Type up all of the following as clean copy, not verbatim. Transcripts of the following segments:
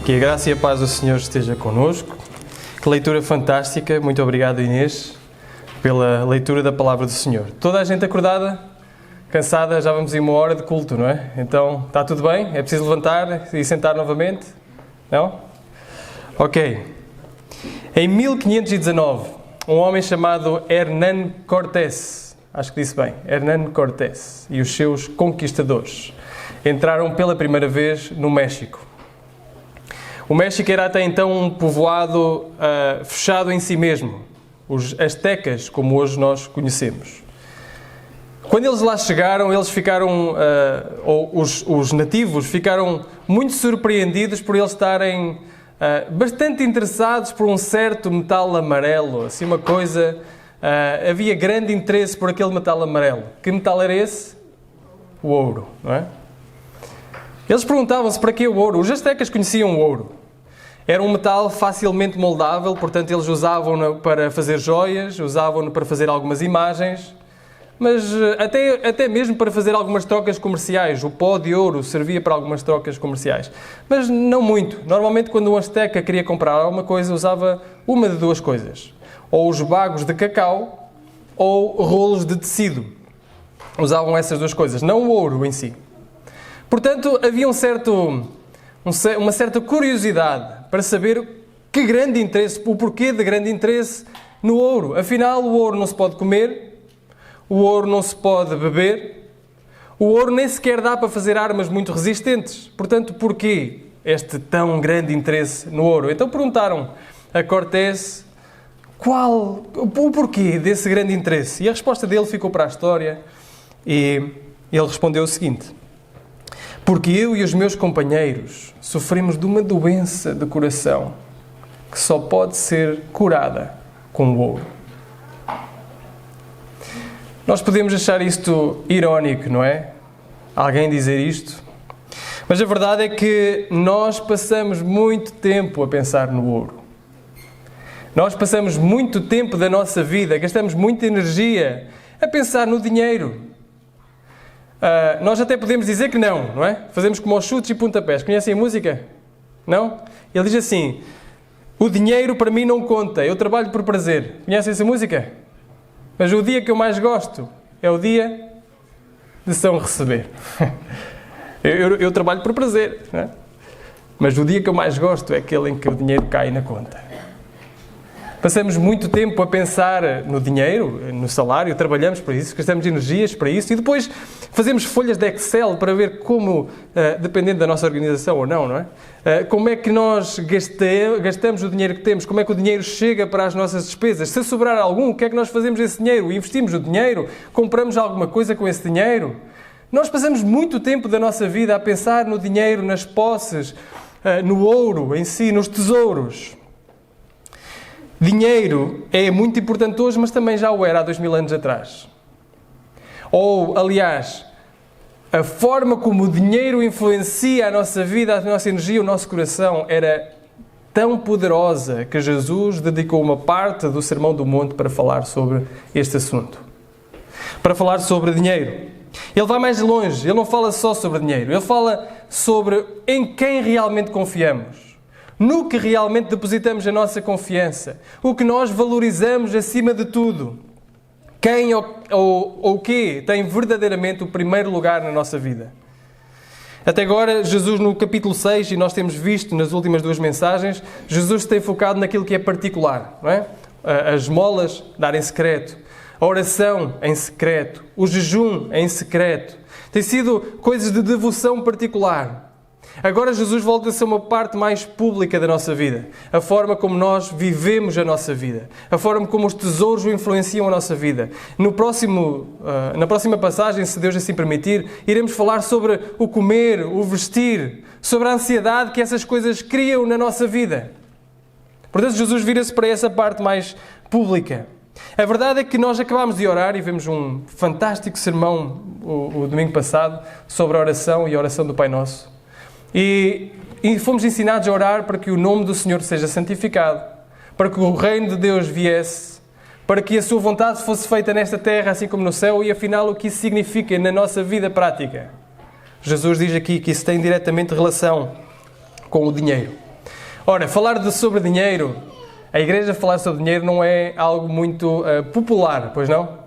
Que a graça e a paz do Senhor esteja connosco. Que leitura fantástica. Muito obrigado, Inês, pela leitura da palavra do Senhor. Toda a gente acordada? Cansada? Já vamos em uma hora de culto, não é? Então, está tudo bem? É preciso levantar e sentar novamente? Não? Ok. Em 1519, um homem chamado Hernán Cortés, acho que disse bem, Hernán Cortés, e os seus conquistadores entraram pela primeira vez no México. O México era até então um povoado fechado em si mesmo, os astecas, como hoje nós conhecemos. Quando eles lá chegaram, eles ficaram, os nativos ficaram muito surpreendidos por eles estarem bastante interessados por um certo metal amarelo, assim uma coisa, havia grande interesse por aquele metal amarelo. Que metal era esse? O ouro, não é? Eles perguntavam-se para que o ouro. Os astecas conheciam o ouro. Era um metal facilmente moldável, portanto eles usavam-no para fazer joias, usavam-no para fazer algumas imagens, mas até mesmo para fazer algumas trocas comerciais. O pó de ouro servia para algumas trocas comerciais, mas não muito. Normalmente quando um asteca queria comprar alguma coisa, usava uma de duas coisas. Ou os bagos de cacau, ou rolos de tecido. Usavam essas duas coisas, não o ouro em si. Portanto, havia uma certa curiosidade para saber que grande interesse, o porquê de grande interesse no ouro. Afinal, o ouro não se pode comer, o ouro não se pode beber, o ouro nem sequer dá para fazer armas muito resistentes. Portanto, porquê este tão grande interesse no ouro? Então perguntaram a Cortés o porquê desse grande interesse. E a resposta dele ficou para a história e ele respondeu o seguinte: porque eu e os meus companheiros sofremos de uma doença de coração que só pode ser curada com o ouro. Nós podemos achar isto irónico, não é? Alguém dizer isto? Mas a verdade é que nós passamos muito tempo a pensar no ouro. Nós passamos muito tempo da nossa vida, gastamos muita energia a pensar no dinheiro. Nós até podemos dizer que não é? Fazemos como aos chutes e pontapés. Conhecem a música? Não? Ele diz assim: o dinheiro para mim não conta, eu trabalho por prazer. Conhecem essa música? Mas o dia que eu mais gosto é o dia de São Receber. eu trabalho por prazer, não é? Mas o dia que eu mais gosto é aquele em que o dinheiro cai na conta. Passamos muito tempo a pensar no dinheiro, no salário, trabalhamos para isso, gastamos energias para isso e depois fazemos folhas de Excel para ver como, dependendo da nossa organização ou não é? Como é que nós gastamos o dinheiro que temos, como é que o dinheiro chega para as nossas despesas. Se sobrar algum, o que é que nós fazemos esse dinheiro? Investimos o dinheiro? Compramos alguma coisa com esse dinheiro? Nós passamos muito tempo da nossa vida a pensar no dinheiro, nas posses, no ouro em si, nos tesouros. Dinheiro é muito importante hoje, mas também já o era há 2000 anos atrás. Ou, aliás, a forma como o dinheiro influencia a nossa vida, a nossa energia, o nosso coração, era tão poderosa que Jesus dedicou uma parte do Sermão do Monte para falar sobre este assunto. Para falar sobre dinheiro. Ele vai mais longe, ele não fala só sobre dinheiro, ele fala sobre em quem realmente confiamos. No que realmente depositamos a nossa confiança, o que nós valorizamos acima de tudo, quem ou o que tem verdadeiramente o primeiro lugar na nossa vida. Até agora, Jesus no capítulo 6, e nós temos visto nas últimas duas mensagens, Jesus tem focado naquilo que é particular, não é? As esmolas dar em secreto, a oração em secreto, o jejum em secreto. Tem sido coisas de devoção particular. Agora Jesus volta a ser uma parte mais pública da nossa vida. A forma como nós vivemos a nossa vida. A forma como os tesouros influenciam a nossa vida. Na próxima passagem, se Deus assim permitir, iremos falar sobre o comer, o vestir, sobre a ansiedade que essas coisas criam na nossa vida. Portanto, Jesus vira-se para essa parte mais pública. A verdade é que nós acabámos de orar e vimos um fantástico sermão o domingo passado sobre a oração e a oração do Pai Nosso. E fomos ensinados a orar para que o nome do Senhor seja santificado, para que o reino de Deus viesse, para que a sua vontade fosse feita nesta terra assim como no céu, e afinal o que isso significa na nossa vida prática. Jesus diz aqui que isso tem diretamente relação com o dinheiro. Ora, sobre dinheiro, a igreja falar sobre dinheiro não é algo muito popular, pois não?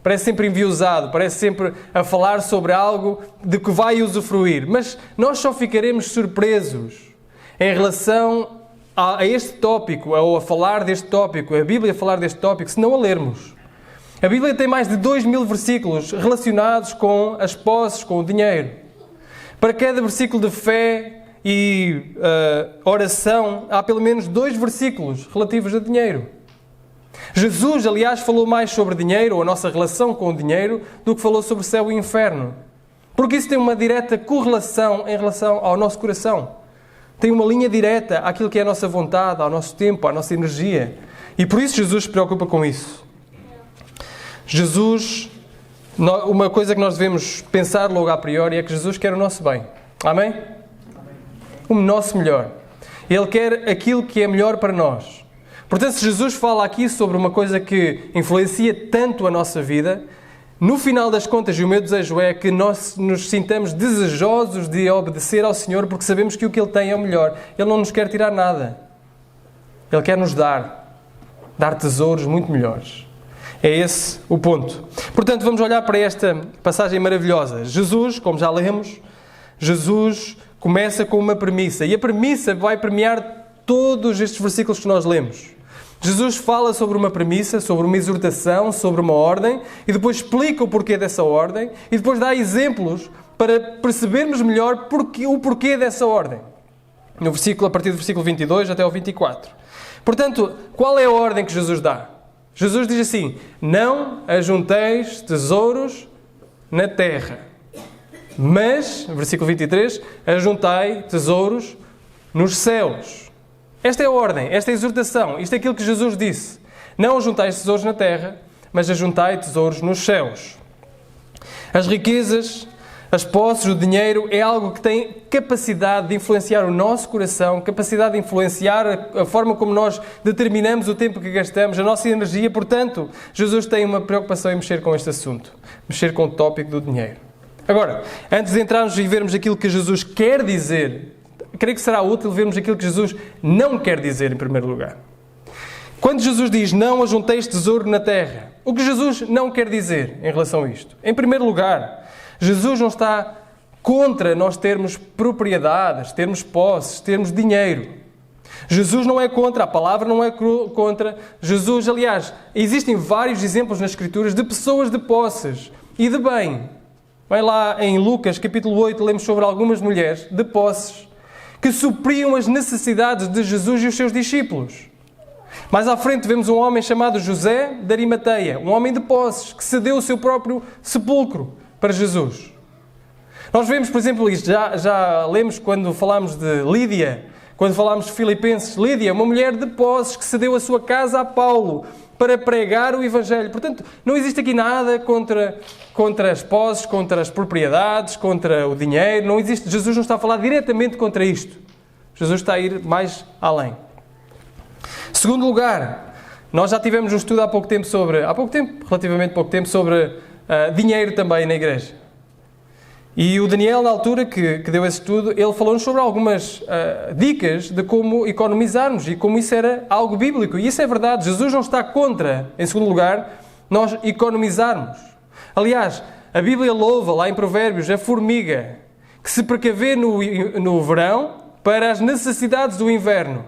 Parece sempre enviosado, parece sempre a falar sobre algo de que vai usufruir. Mas nós só ficaremos surpresos em relação a este tópico, ou a falar deste tópico, a Bíblia a falar deste tópico, se não a lermos. A Bíblia tem mais de 2000 versículos relacionados com as posses, com o dinheiro. Para cada versículo de fé e oração, há pelo menos 2 versículos relativos a dinheiro. Jesus, aliás, falou mais sobre dinheiro, ou a nossa relação com o dinheiro, do que falou sobre céu e inferno. Porque isso tem uma direta correlação em relação ao nosso coração. Tem uma linha direta àquilo que é a nossa vontade, ao nosso tempo, à nossa energia. E por isso Jesus se preocupa com isso. Jesus, uma coisa que nós devemos pensar logo a priori é que Jesus quer o nosso bem. Amém? O nosso melhor. Ele quer aquilo que é melhor para nós. Portanto, se Jesus fala aqui sobre uma coisa que influencia tanto a nossa vida, no final das contas, e o meu desejo é que nós nos sintamos desejosos de obedecer ao Senhor, porque sabemos que o que Ele tem é o melhor. Ele não nos quer tirar nada. Ele quer nos dar tesouros muito melhores. É esse o ponto. Portanto, vamos olhar para esta passagem maravilhosa. Jesus, como já lemos, Jesus começa com uma premissa. E a premissa vai permear todos estes versículos que nós lemos. Jesus fala sobre uma premissa, sobre uma exortação, sobre uma ordem, e depois explica o porquê dessa ordem, e depois dá exemplos para percebermos melhor o porquê dessa ordem. No versículo, a partir do versículo 22 até ao 24. Portanto, qual é a ordem que Jesus dá? Jesus diz assim: não ajunteis tesouros na terra, mas, versículo 23, ajuntai tesouros nos céus. Esta é a ordem, esta é a exortação, isto é aquilo que Jesus disse. Não ajuntais tesouros na terra, mas ajuntai tesouros nos céus. As riquezas, as posses, o dinheiro é algo que tem capacidade de influenciar o nosso coração, capacidade de influenciar a forma como nós determinamos o tempo que gastamos, a nossa energia. Portanto, Jesus tem uma preocupação em mexer com este assunto, mexer com o tópico do dinheiro. Agora, antes de entrarmos e vermos aquilo que Jesus quer dizer, creio que será útil vermos aquilo que Jesus não quer dizer em primeiro lugar. Quando Jesus diz, não ajunteis tesouro na terra, o que Jesus não quer dizer em relação a isto? Em primeiro lugar, Jesus não está contra nós termos propriedades, termos posses, termos dinheiro. Jesus não é contra, a palavra não é contra. Jesus, aliás, existem vários exemplos nas Escrituras de pessoas de posses e de bem. Vai lá em Lucas, capítulo 8, lemos sobre algumas mulheres de posses que supriam as necessidades de Jesus e os seus discípulos. Mais à frente vemos um homem chamado José de Arimateia, um homem de posses, que cedeu o seu próprio sepulcro para Jesus. Nós vemos, por exemplo, isto, já lemos quando falámos de Lídia, quando falámos de Filipenses. Lídia, uma mulher de posses que cedeu a sua casa a Paulo para pregar o Evangelho. Portanto, não existe aqui nada contra as posses, contra as propriedades, contra o dinheiro. Não existe. Jesus não está a falar diretamente contra isto. Jesus está a ir mais além. Segundo lugar, nós já tivemos um estudo relativamente pouco tempo, sobre dinheiro também na igreja. E o Daniel, na altura que deu esse estudo, ele falou-nos sobre algumas dicas de como economizarmos e como isso era algo bíblico. E isso é verdade. Jesus não está contra, em segundo lugar, nós economizarmos. Aliás, a Bíblia louva, lá em Provérbios, a formiga que se precavê no verão para as necessidades do inverno.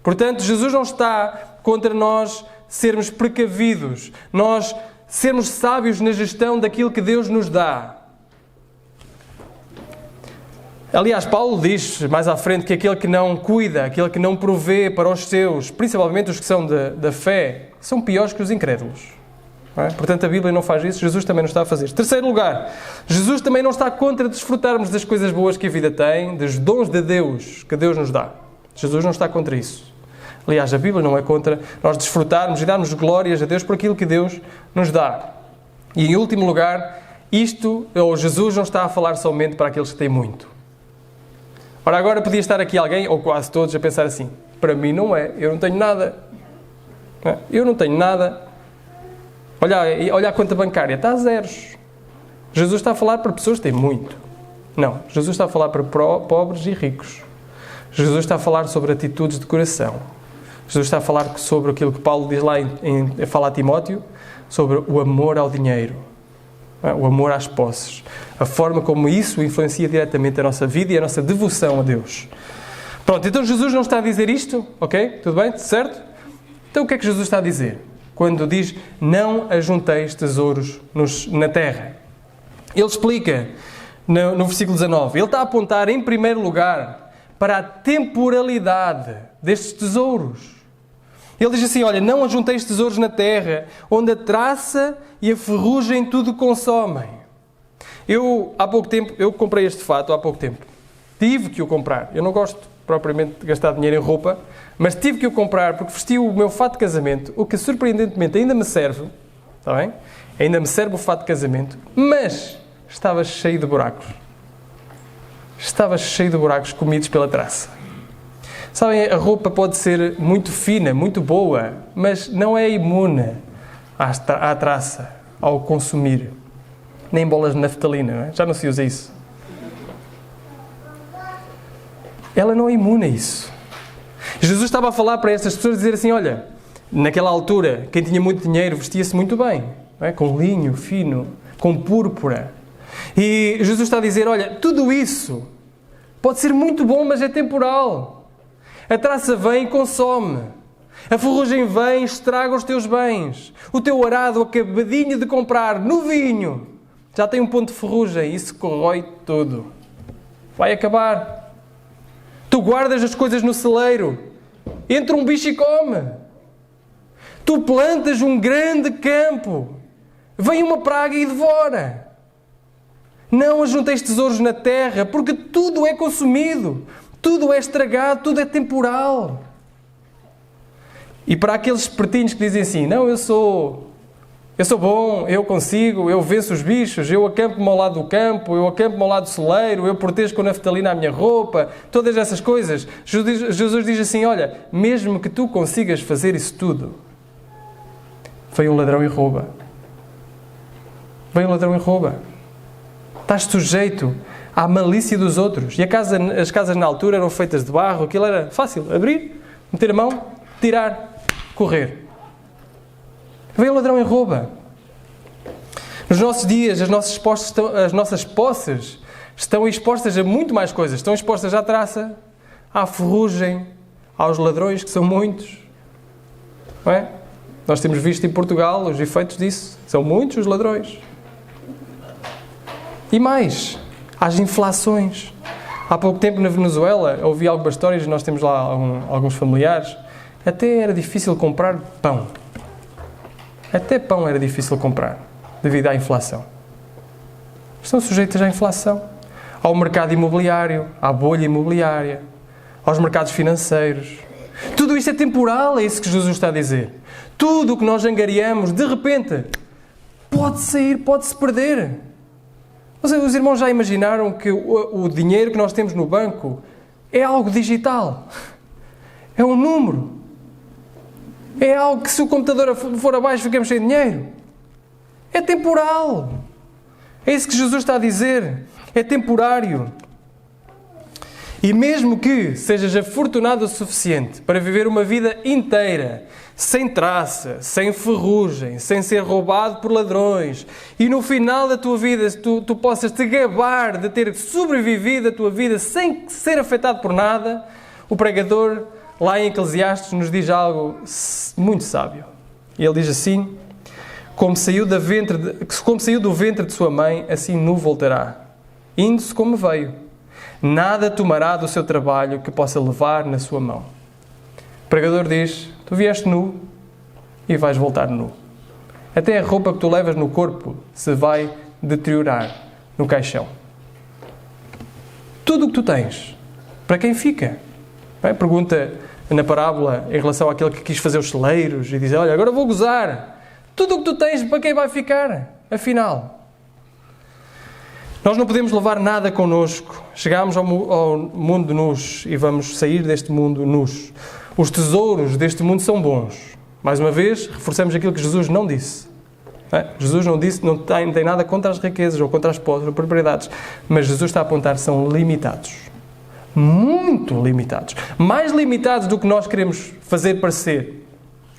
Portanto, Jesus não está contra nós sermos precavidos, nós sermos sábios na gestão daquilo que Deus nos dá. Aliás, Paulo diz mais à frente que aquele que não cuida, aquele que não provê para os seus, principalmente os que são da fé, são piores que os incrédulos. Não é? Portanto, a Bíblia não faz isso, Jesus também não está a fazer. Terceiro lugar, Jesus também não está contra desfrutarmos das coisas boas que a vida tem, dos dons de Deus que Deus nos dá. Jesus não está contra isso. Aliás, a Bíblia não é contra nós desfrutarmos e darmos glórias a Deus por aquilo que Deus nos dá. E em último lugar, Jesus não está a falar somente para aqueles que têm muito. Ora, agora podia estar aqui alguém, ou quase todos, a pensar assim: para mim não é, eu não tenho nada. Eu não tenho nada. Olha a conta bancária, está a zeros. Jesus está a falar para pessoas que têm muito. Não, Jesus está a falar para pobres e ricos. Jesus está a falar sobre atitudes de coração. Jesus está a falar sobre aquilo que Paulo diz lá fala a Timóteo, sobre o amor ao dinheiro, o amor às posses, a forma como isso influencia diretamente a nossa vida e a nossa devoção a Deus. Pronto, então Jesus não está a dizer isto, ok? Tudo bem? Certo? Então o que é que Jesus está a dizer? Quando diz, não ajunteis tesouros na terra. Ele explica no versículo 19, ele está a apontar em primeiro lugar para a temporalidade destes tesouros. Ele diz assim, olha, não ajunteis tesouros na terra, onde a traça e a ferrugem tudo consomem. Eu comprei este fato há pouco tempo. Tive que o comprar. Eu não gosto propriamente de gastar dinheiro em roupa, mas tive que o comprar porque vesti o meu fato de casamento, o que surpreendentemente ainda me serve, está bem? Ainda me serve o fato de casamento, mas estava cheio de buracos. Estava cheio de buracos comidos pela traça. Sabem, a roupa pode ser muito fina, muito boa, mas não é imune à traça, ao consumir. Nem bolas de naftalina, não é? Já não se usa isso. Ela não é imune a isso. Jesus estava a falar para estas pessoas, dizer assim, olha, naquela altura, quem tinha muito dinheiro vestia-se muito bem, não é? Com linho fino, com púrpura. E Jesus está a dizer, olha, tudo isso pode ser muito bom, mas é temporal. A traça vem e consome. A ferrugem vem e estraga os teus bens. O teu arado acabadinho de comprar, novinho, já tem um ponto de ferrugem e isso corrói tudo. Vai acabar. Tu guardas as coisas no celeiro, entra um bicho e come. Tu plantas um grande campo, vem uma praga e devora. Não ajunteis tesouros na terra, porque tudo é consumido. Tudo é estragado, tudo é temporal. E para aqueles espertinhos que dizem assim, não, eu sou bom, eu consigo, eu venço os bichos, eu acampo-me ao lado do campo, eu acampo-me ao lado do celeiro, eu protejo com naftalina a minha roupa, todas essas coisas. Jesus diz assim, olha, mesmo que tu consigas fazer isso tudo, vem um ladrão e rouba. Vem um ladrão e rouba. Estás sujeito à malícia dos outros. E as casas na altura eram feitas de barro, aquilo era fácil. Abrir, meter a mão, tirar, correr. Vem o ladrão e rouba. Nos nossos dias, as nossas posses estão expostas a muito mais coisas. Estão expostas à traça, à ferrugem, aos ladrões, que são muitos. Não é? Nós temos visto em Portugal os efeitos disso. São muitos os ladrões. E mais, às inflações. Há pouco tempo na Venezuela, ouvi algumas histórias, nós temos lá alguns familiares, até era difícil comprar pão. Até pão era difícil comprar, devido à inflação. Estão sujeitos à inflação. Ao mercado imobiliário, à bolha imobiliária, aos mercados financeiros. Tudo isto é temporal, é isso que Jesus está a dizer. Tudo o que nós angariamos, de repente, pode sair, pode-se perder. Os irmãos já imaginaram que o dinheiro que nós temos no banco é algo digital? É um número. É algo que se o computador for abaixo ficamos sem dinheiro. É temporal. É isso que Jesus está a dizer. É temporário. E mesmo que sejas afortunado o suficiente para viver uma vida inteira, sem traça, sem ferrugem, sem ser roubado por ladrões, e no final da tua vida tu possas te gabar de ter sobrevivido a tua vida sem ser afetado por nada, o pregador, lá em Eclesiastes, nos diz algo muito sábio. E ele diz assim, como saiu do ventre de sua mãe, assim nu voltará, indo-se como veio. Nada tomará do seu trabalho que possa levar na sua mão. O pregador diz, tu vieste nu e vais voltar nu. Até a roupa que tu levas no corpo se vai deteriorar no caixão. Tudo o que tu tens, para quem fica? Pergunta na parábola em relação àquele que quis fazer os celeiros e diz, olha, agora vou gozar. Tudo o que tu tens, para quem vai ficar? Afinal, nós não podemos levar nada connosco. Chegamos ao mundo nus e vamos sair deste mundo nus. Os tesouros deste mundo são bons. Mais uma vez, reforçamos aquilo que Jesus não disse. Jesus não disse, não tem nada contra as riquezas ou contra as posses ou propriedades. Mas Jesus está a apontar, são limitados. Muito limitados. Mais limitados do que nós queremos fazer parecer.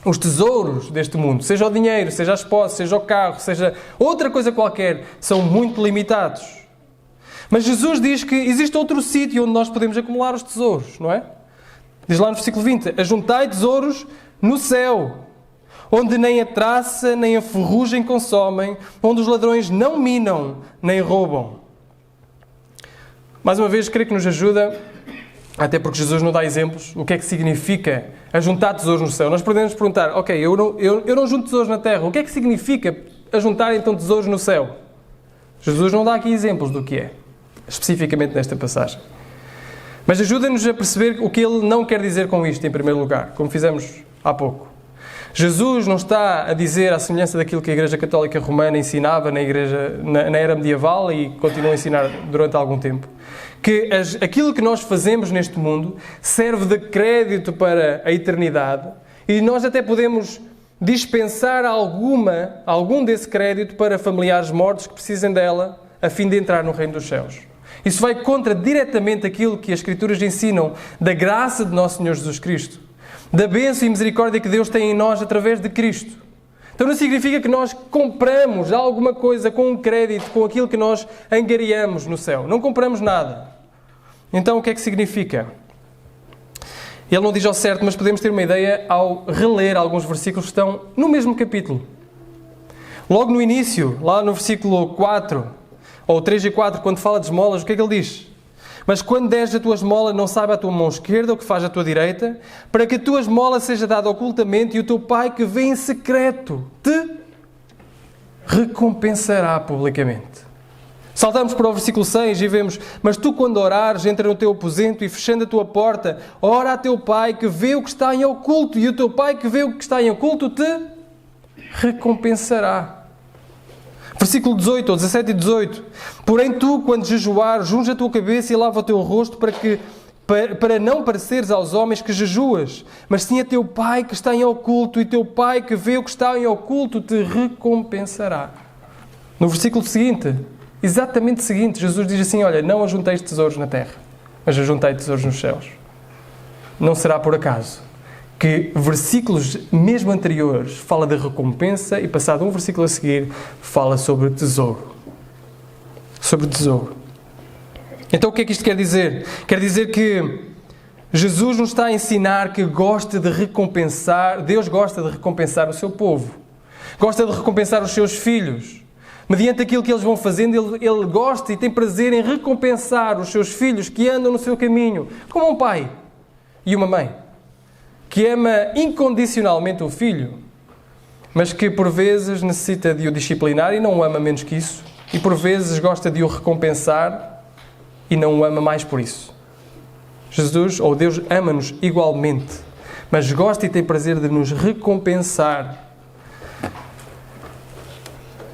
Os tesouros deste mundo, seja o dinheiro, seja as posses, seja o carro, seja outra coisa qualquer, são muito limitados. Mas Jesus diz que existe outro sítio onde nós podemos acumular os tesouros, não é? Diz lá no versículo 20: ajuntai tesouros no céu, onde nem a traça nem a ferrugem consomem, onde os ladrões não minam nem roubam. Mais uma vez, creio que nos ajuda, até porque Jesus não dá exemplos, o que é que significa ajuntar tesouros no céu. Nós podemos perguntar, ok, eu não junto tesouros na terra, o que é que significa ajuntar então tesouros no céu? Jesus não dá aqui exemplos do que é, especificamente nesta passagem. Mas ajuda-nos a perceber o que ele não quer dizer com isto, em primeiro lugar, como fizemos há pouco. Jesus não está a dizer, à semelhança daquilo que a Igreja Católica Romana ensinava na era medieval e continua a ensinar durante algum tempo, que aquilo que nós fazemos neste mundo serve de crédito para a eternidade e nós até podemos dispensar algum desse crédito para familiares mortos que precisem dela a fim de entrar no reino dos céus. Isso vai contra diretamente aquilo que as Escrituras ensinam da graça de nosso Senhor Jesus Cristo, da bênção e misericórdia que Deus tem em nós através de Cristo. Então não significa que nós compramos alguma coisa com um crédito, com aquilo que nós angariamos no céu. Não compramos nada. Então o que é que significa? Ele não diz ao certo, mas podemos ter uma ideia ao reler alguns versículos que estão no mesmo capítulo. Logo no início, lá no versículo 4, ou 3 e 4, quando fala de esmolas, o que é que ele diz? Mas quando deres a tua esmola, não saiba a tua mão esquerda o que faz a tua direita, para que a tua esmola seja dada ocultamente e o teu Pai que vê em secreto te recompensará publicamente. Saltamos para o versículo 6 e vemos: mas tu quando orares, entra no teu aposento e fechando a tua porta, ora a teu Pai que vê o que está em oculto, e o teu Pai que vê o que está em oculto te recompensará. Versículo 18, ou 17 e 18. Porém tu, quando jejuares, unge a tua cabeça e lava o teu rosto para não pareceres aos homens que jejuas, mas sim a teu Pai que está em oculto, e teu Pai que vê o que está em oculto te recompensará. No versículo seguinte, exatamente seguinte, Jesus diz assim: olha, não ajunteis tesouros na terra, mas ajuntei tesouros nos céus. Não será por acaso que versículos mesmo anteriores fala de recompensa e passado um versículo a seguir fala sobre tesouro. Sobre tesouro. Então o que é que isto quer dizer? Quer dizer que Jesus nos está a ensinar que gosta de recompensar, Deus gosta de recompensar o seu povo. Gosta de recompensar os seus filhos. Mediante aquilo que eles vão fazendo, Ele gosta e tem prazer em recompensar os seus filhos que andam no seu caminho, como um pai e uma mãe, que ama incondicionalmente o filho, mas que por vezes necessita de o disciplinar e não o ama menos que isso, e por vezes gosta de o recompensar e não o ama mais por isso. Jesus, ou Deus, ama-nos igualmente, mas gosta e tem prazer de nos recompensar.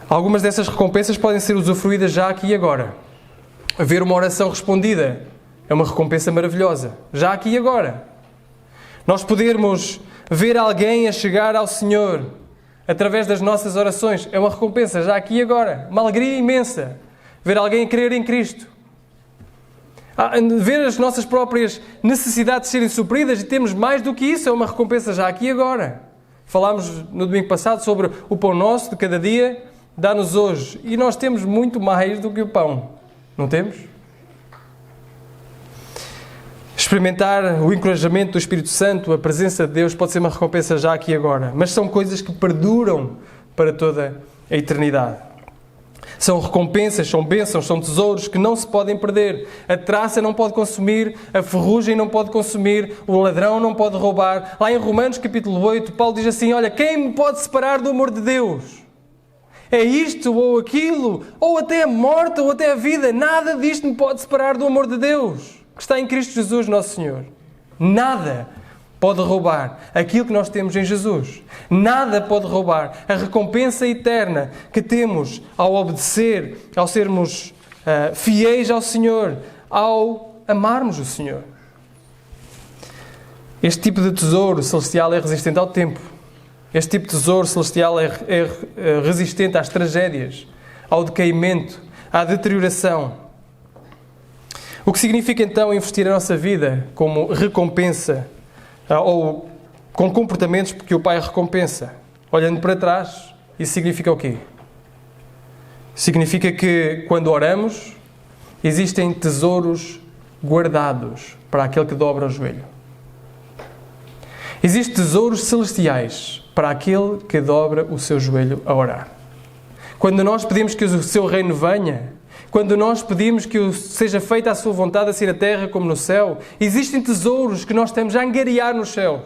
Algumas dessas recompensas podem ser usufruídas já aqui e agora. Ver uma oração respondida é uma recompensa maravilhosa, já aqui e agora. Nós podermos ver alguém a chegar ao Senhor através das nossas orações é uma recompensa já aqui e agora. Uma alegria imensa. Ver alguém a crer em Cristo. Ver as nossas próprias necessidades serem supridas e temos mais do que isso é uma recompensa já aqui e agora. Falámos no domingo passado sobre o pão nosso de cada dia, dá-nos hoje. E nós temos muito mais do que o pão. Não temos? Experimentar o encorajamento do Espírito Santo, a presença de Deus, pode ser uma recompensa já aqui e agora. Mas são coisas que perduram para toda a eternidade. São recompensas, são bênçãos, são tesouros que não se podem perder. A traça não pode consumir, a ferrugem não pode consumir, o ladrão não pode roubar. Lá em Romanos capítulo 8, Paulo diz assim: olha, quem me pode separar do amor de Deus? É isto ou aquilo, ou até a morte, ou até a vida. Nada disto me pode separar do amor de Deus que está em Cristo Jesus, nosso Senhor. Nada pode roubar aquilo que nós temos em Jesus. Nada pode roubar a recompensa eterna que temos ao obedecer, ao sermos fiéis ao Senhor, ao amarmos o Senhor. Este tipo de tesouro celestial é resistente ao tempo. Este tipo de tesouro celestial é resistente às tragédias, ao decaimento, à deterioração. O que significa então investir a nossa vida como recompensa ou com comportamentos porque o Pai recompensa? Olhando para trás, isso significa o quê? Significa que quando oramos, existem tesouros guardados para aquele que dobra o joelho. Existem tesouros celestiais para aquele que dobra o seu joelho a orar. Quando nós pedimos que o seu reino venha, quando nós pedimos que seja feita a sua vontade, assim na terra como no céu, existem tesouros que nós estamos a angariar nos céus.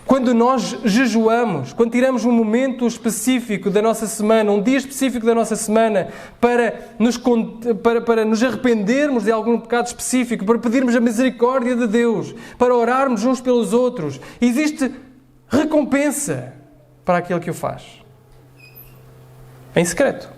Quando nós jejuamos, quando tiramos um momento específico da nossa semana, um dia específico da nossa semana, para nos arrependermos de algum pecado específico, para pedirmos a misericórdia de Deus, para orarmos uns pelos outros, existe recompensa para aquele que o faz. Em secreto.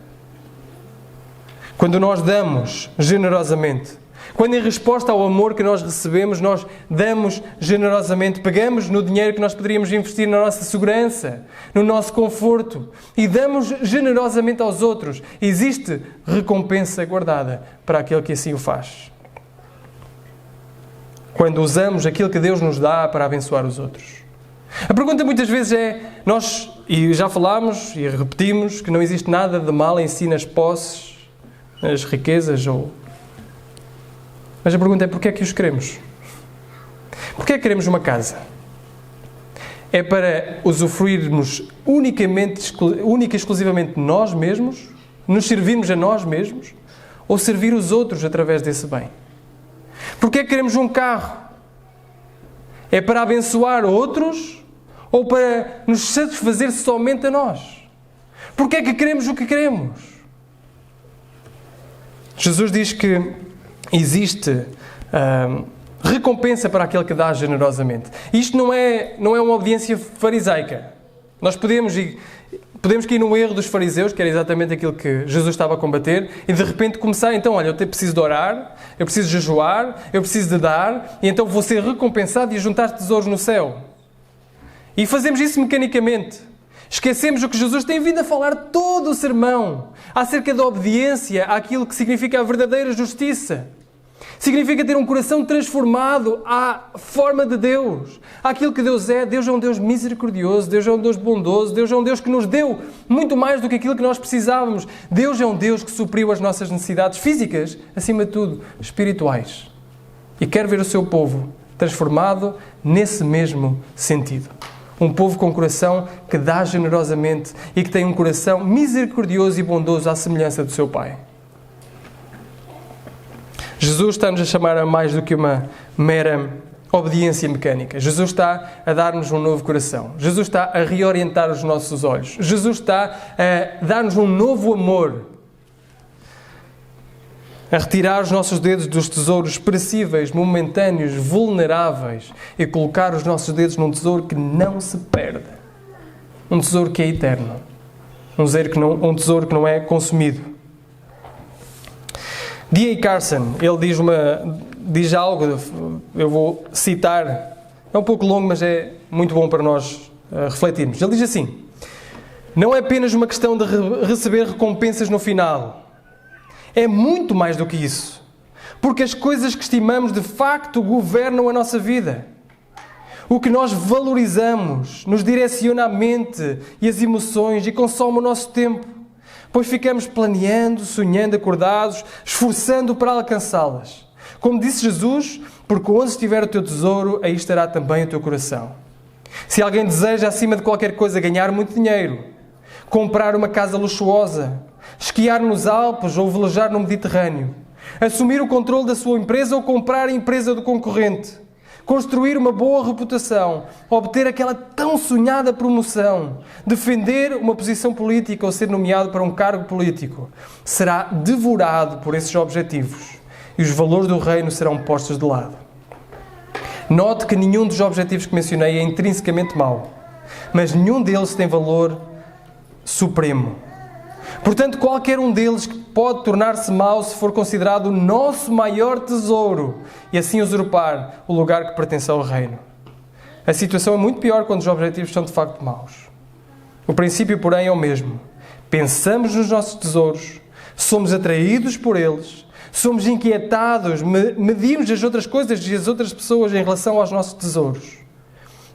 Quando nós damos generosamente, quando em resposta ao amor que nós recebemos, nós damos generosamente, pegamos no dinheiro que nós poderíamos investir na nossa segurança, no nosso conforto, e damos generosamente aos outros, existe recompensa guardada para aquele que assim o faz. Quando usamos aquilo que Deus nos dá para abençoar os outros. A pergunta muitas vezes é, e já falámos e repetimos, que não existe nada de mal em si nas posses, as riquezas, mas a pergunta é, porquê é que os queremos? Porquê é que queremos uma casa? É para usufruirmos única e exclusivamente nós mesmos? Nos servirmos a nós mesmos? Ou servir os outros através desse bem? Porquê é que queremos um carro? É para abençoar outros? Ou para nos satisfazer somente a nós? Porquê é que queremos o que queremos? Jesus diz que existe recompensa para aquele que dá generosamente. Isto não é uma obediência farisaica. Nós podemos cair no erro dos fariseus, que era exatamente aquilo que Jesus estava a combater, e de repente começar, então, olha, eu preciso de orar, eu preciso de jejuar, eu preciso de dar, e então vou ser recompensado e juntar tesouros no céu. E fazemos isso mecanicamente. Esquecemos o que Jesus tem vindo a falar todo o sermão acerca da obediência àquilo que significa a verdadeira justiça. Significa ter um coração transformado à forma de Deus, àquilo que Deus é. Deus é um Deus misericordioso, Deus é um Deus bondoso, Deus é um Deus que nos deu muito mais do que aquilo que nós precisávamos. Deus é um Deus que supriu as nossas necessidades físicas, acima de tudo, espirituais. E quer ver o seu povo transformado nesse mesmo sentido. Um povo com coração que dá generosamente e que tem um coração misericordioso e bondoso à semelhança do seu Pai. Jesus está-nos a chamar a mais do que uma mera obediência mecânica. Jesus está a dar-nos um novo coração. Jesus está a reorientar os nossos olhos. Jesus está a dar-nos um novo amor. A retirar os nossos dedos dos tesouros perecíveis, momentâneos, vulneráveis e colocar os nossos dedos num tesouro que não se perde. Um tesouro que é eterno. Um tesouro que não é consumido. D.A. Carson, ele diz algo, eu vou citar, é um pouco longo, mas é muito bom para nós refletirmos. Ele diz assim: não é apenas uma questão de receber recompensas no final. É muito mais do que isso. Porque as coisas que estimamos de facto governam a nossa vida. O que nós valorizamos nos direciona a mente e as emoções e consome o nosso tempo. Pois ficamos planeando, sonhando acordados, esforçando para alcançá-las. Como disse Jesus, porque onde estiver o teu tesouro, aí estará também o teu coração. Se alguém deseja, acima de qualquer coisa, ganhar muito dinheiro, comprar uma casa luxuosa, esquiar nos Alpes ou velejar no Mediterrâneo, assumir o controle da sua empresa ou comprar a empresa do concorrente, construir uma boa reputação, obter aquela tão sonhada promoção, defender uma posição política ou ser nomeado para um cargo político, será devorado por esses objetivos e os valores do reino serão postos de lado. Note que nenhum dos objetivos que mencionei é intrinsecamente mau, mas nenhum deles tem valor supremo. Portanto, qualquer um deles pode tornar-se mau se for considerado o nosso maior tesouro e assim usurpar o lugar que pertence ao reino. A situação é muito pior quando os objetivos são de facto maus. O princípio, porém, é o mesmo. Pensamos nos nossos tesouros, somos atraídos por eles, somos inquietados, medimos as outras coisas e as outras pessoas em relação aos nossos tesouros.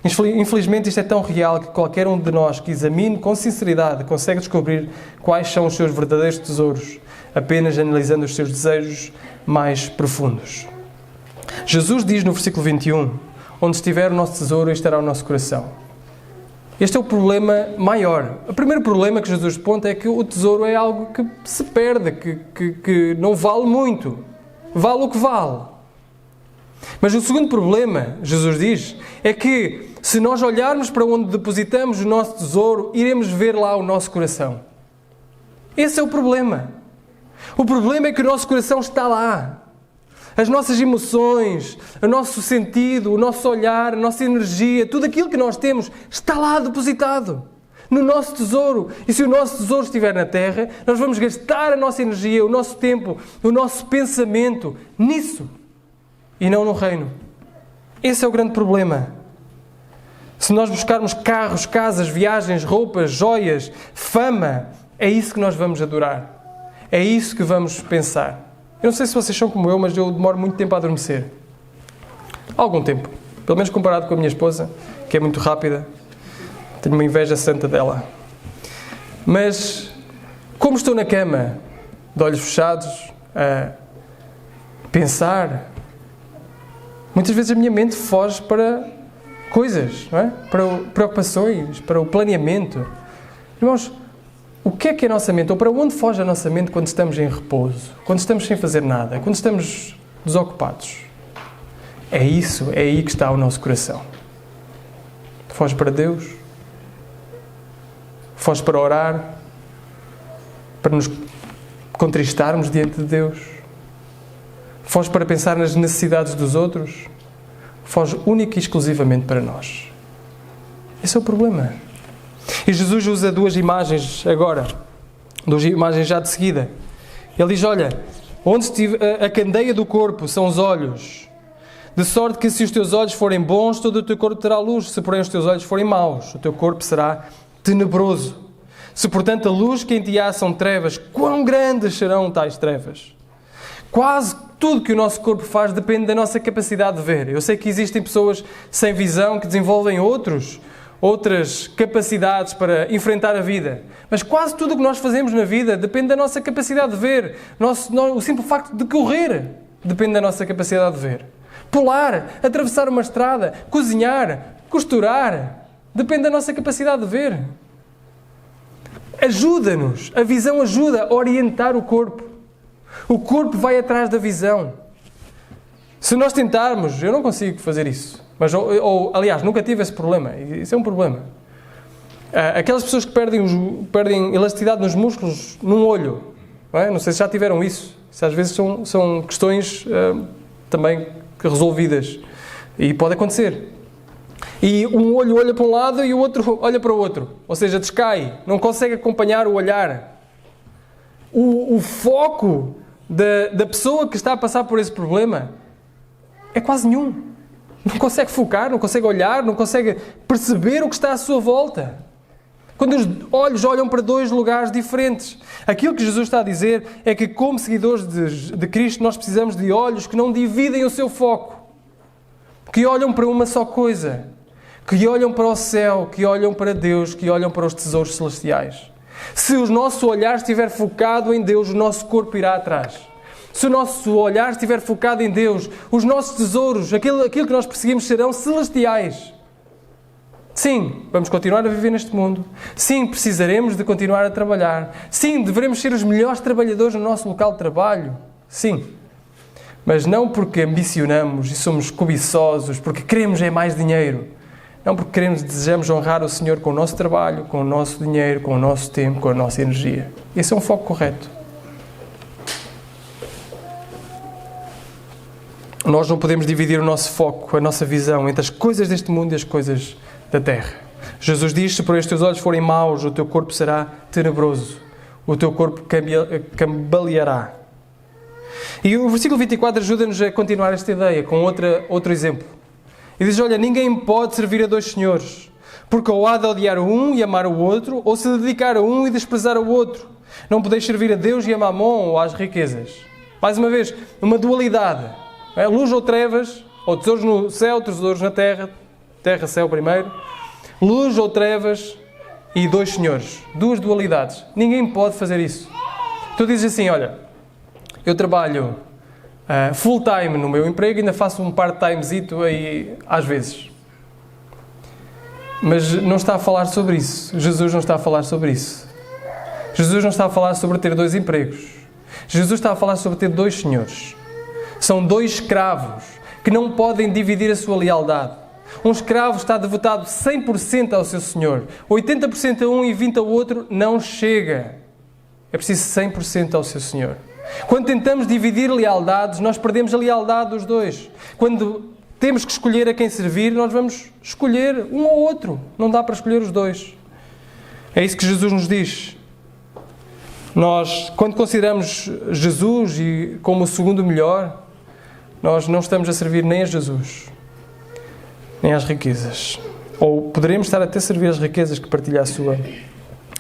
Infelizmente isto é tão real que qualquer um de nós que examine com sinceridade consegue descobrir quais são os seus verdadeiros tesouros, apenas analisando os seus desejos mais profundos. Jesus diz no versículo 21, onde estiver o nosso tesouro, aí estará o nosso coração. Este é o problema maior. O primeiro problema que Jesus aponta é que o tesouro é algo que se perde, que não vale muito. Vale o que vale. Mas o segundo problema, Jesus diz, é que se nós olharmos para onde depositamos o nosso tesouro, iremos ver lá o nosso coração. Esse é o problema. O problema é que o nosso coração está lá. As nossas emoções, o nosso sentido, o nosso olhar, a nossa energia, tudo aquilo que nós temos está lá depositado, no nosso tesouro. E se o nosso tesouro estiver na terra, nós vamos gastar a nossa energia, o nosso tempo, o nosso pensamento nisso e não no reino. Esse é o grande problema. Se nós buscarmos carros, casas, viagens, roupas, joias, fama, é isso que nós vamos adorar. É isso que vamos pensar. Eu não sei se vocês são como eu, mas eu demoro muito tempo a adormecer. Algum tempo. Pelo menos comparado com a minha esposa, que é muito rápida. Tenho uma inveja santa dela. Mas, como estou na cama, de olhos fechados, a pensar, muitas vezes a minha mente foge para coisas, não é? Para preocupações, para o planeamento. Irmãos, o que é a nossa mente? Ou para onde foge a nossa mente quando estamos em repouso? Quando estamos sem fazer nada? Quando estamos desocupados? É aí que está o nosso coração. Foge para Deus? Foge para orar? Para nos contristarmos diante de Deus? Foge para pensar nas necessidades dos outros? Foge única e exclusivamente para nós. Esse é o problema. E Jesus usa duas imagens agora, duas imagens já de seguida. Ele diz, olha, onde a candeia do corpo são os olhos, de sorte que se os teus olhos forem bons, todo o teu corpo terá luz, se porém os teus olhos forem maus, o teu corpo será tenebroso. Se portanto a luz que em ti há são trevas, quão grandes serão tais trevas? Quase tudo que o nosso corpo faz depende da nossa capacidade de ver. Eu sei que existem pessoas sem visão que desenvolvem outras capacidades para enfrentar a vida. Mas quase tudo o que nós fazemos na vida depende da nossa capacidade de ver. O simples facto de correr depende da nossa capacidade de ver. Pular, atravessar uma estrada, cozinhar, costurar, depende da nossa capacidade de ver. Ajuda-nos, a visão ajuda a orientar o corpo. O corpo vai atrás da visão. Se nós tentarmos, eu não consigo fazer isso. Mas, aliás, nunca tive esse problema. Isso é um problema. Aquelas pessoas que perdem elasticidade nos músculos num olho. Não sei se já tiveram isso. Isso às vezes são questões também resolvidas. E pode acontecer. E um olho olha para um lado e o outro olha para o outro. Ou seja, descai. Não consegue acompanhar o olhar. O foco da pessoa que está a passar por esse problema é quase nenhum. Não consegue focar, não consegue olhar, não consegue perceber o que está à sua volta. Quando os olhos olham para dois lugares diferentes. Aquilo que Jesus está a dizer é que, como seguidores de Cristo, nós precisamos de olhos que não dividem o seu foco. Que olham para uma só coisa. Que olham para o céu, que olham para Deus, que olham para os tesouros celestiais. Se o nosso olhar estiver focado em Deus, o nosso corpo irá atrás. Se o nosso olhar estiver focado em Deus, os nossos tesouros, aquilo que nós perseguimos, serão celestiais. Sim, vamos continuar a viver neste mundo. Sim, precisaremos de continuar a trabalhar. Sim, devemos ser os melhores trabalhadores no nosso local de trabalho. Sim. Mas não porque ambicionamos e somos cobiçosos, porque queremos mais dinheiro. Não porque desejamos honrar o Senhor com o nosso trabalho, com o nosso dinheiro, com o nosso tempo, com a nossa energia. Esse é um foco correto. Nós não podemos dividir o nosso foco, a nossa visão, entre as coisas deste mundo e as coisas da terra. Jesus diz, se por estes teus olhos forem maus, o teu corpo será tenebroso. O teu corpo cambaleará. E o versículo 24 ajuda-nos a continuar esta ideia com outro exemplo. E diz, olha, ninguém pode servir a dois senhores, porque ou há de odiar um e amar o outro, ou se dedicar a um e desprezar o outro. Não podeis servir a Deus e a Mamon ou às riquezas. Mais uma vez, uma dualidade. Luz ou trevas, ou tesouros no céu, tesouros na terra. Terra, céu primeiro. Luz ou trevas e dois senhores. Duas dualidades. Ninguém pode fazer isso. Tu dizes assim, olha, eu trabalho full time no meu emprego e ainda faço um part-timezito aí às vezes. Mas não está a falar sobre isso. Jesus não está a falar sobre isso. Jesus não está a falar sobre ter dois empregos. Jesus está a falar sobre ter dois senhores. São dois escravos que não podem dividir a sua lealdade. Um escravo está devotado 100% ao seu senhor. 80% a um e 20% ao outro não chega. É preciso 100% ao seu senhor. Quando tentamos dividir lealdades, nós perdemos a lealdade dos dois. Quando temos que escolher a quem servir, nós vamos escolher um ou outro. Não dá para escolher os dois. É isso que Jesus nos diz. Nós, quando consideramos Jesus como o segundo melhor, nós não estamos a servir nem a Jesus, nem às riquezas. Ou poderemos estar até a servir as riquezas que partilha a sua